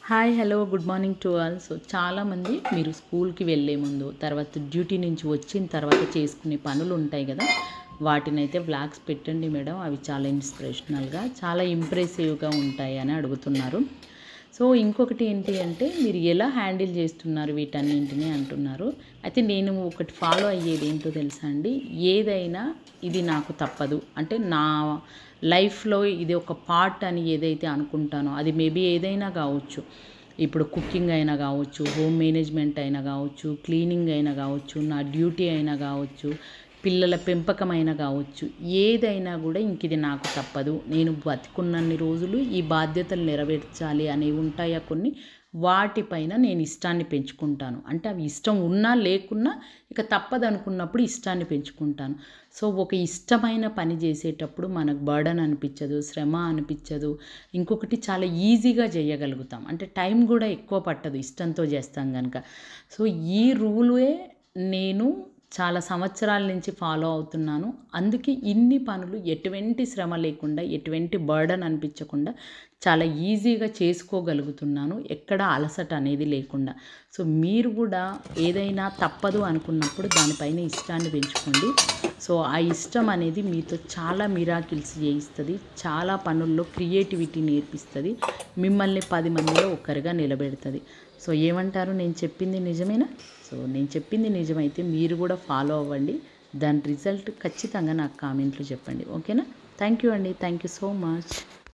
Hi hello good morning to all. So చాలామంది మీరు స్కూల్కి వెళ్ళే ముందు తర్వాత డ్యూటీ నుంచి వచ్చిన తర్వాత చేసుకునే పనులు ఉంటాయి కదా, వాటినైతే వ్లాగ్స్ పెట్టండి మేడం, అవి చాలా ఇన్స్పిరేషనల్గా చాలా ఇంప్రెసివ్గా ఉంటాయి అని అడుగుతున్నారు. సో ఇంకొకటి ఏంటి అంటే మీరు ఎలా హ్యాండిల్ చేస్తున్నారు వీటన్నింటినీ అంటున్నారు. అయితే నేను ఒకటి ఫాలో అయ్యేది ఏంటో తెలుసా అండి, ఏదైనా ఇది నాకు తప్పదు అంటే నా లైఫ్లో ఇది ఒక పార్ట్ అని ఏదైతే అనుకుంటానో అది మేబీ ఏదైనా కావచ్చు. ఇప్పుడు కుకింగ్ అయినా కావచ్చు, హోమ్ మేనేజ్మెంట్ అయినా కావచ్చు, క్లీనింగ్ అయినా కావచ్చు, నా డ్యూటీ అయినా కావచ్చు, పిల్లల పెంపకం అయినా కావచ్చు, ఏదైనా కూడా ఇంక ఇది నాకు తప్పదు, నేను బతికున్నన్ని రోజులు ఈ బాధ్యతలు నెరవేర్చాలి అనేవి ఉంటాయా కొన్ని, వాటిపైన నేను ఇష్టాన్ని పెంచుకుంటాను. అంటే అవి ఇష్టం ఉన్నా లేకున్నా ఇక తప్పదు అనుకున్నప్పుడు ఇష్టాన్ని పెంచుకుంటాను. సో ఒక ఇష్టమైన పని చేసేటప్పుడు మనకు బర్డన్ అనిపించదు, శ్రమ అనిపించదు. ఇంకొకటి చాలా ఈజీగా చేయగలుగుతాం, అంటే టైం కూడా ఎక్కువ పట్టదు ఇష్టంతో చేస్తాం కనుక. సో ఈ రూలే నేను చాలా సంవత్సరాల నుంచి ఫాలో అవుతున్నాను. అందుకే ఇన్ని పనులు ఎటువంటి శ్రమ లేకుండా, ఎటువంటి బర్డన్ అనిపించకుండా చాలా ఈజీగా చేసుకోగలుగుతున్నాను, ఎక్కడ అలసట అనేది లేకుండా. సో మీరు కూడా ఏదైనా తప్పదు అనుకున్నప్పుడు దానిపైన ఇష్టాన్ని పెంచుకోండి. సో ఆ ఇష్టం అనేది మీతో చాలా మిరాకిల్స్ చేయిస్తుంది, చాలా పనుల్లో క్రియేటివిటీ నేర్పిస్తుంది, మిమ్మల్ని 10 మందిలో ఒకరిగా నిలబెడుతుంది. సో ఏమంటారు, నేను చెప్పింది నిజమేనా? సో నేను చెప్పింది నిజమైతే మీరు కూడా ఫాలో అవ్వండి, దాని రిజల్ట్ ఖచ్చితంగా నాకు కామెంట్లో చెప్పండి. ఓకేనా? థ్యాంక్ యూ అండి, థ్యాంక్ యూ సో మచ్.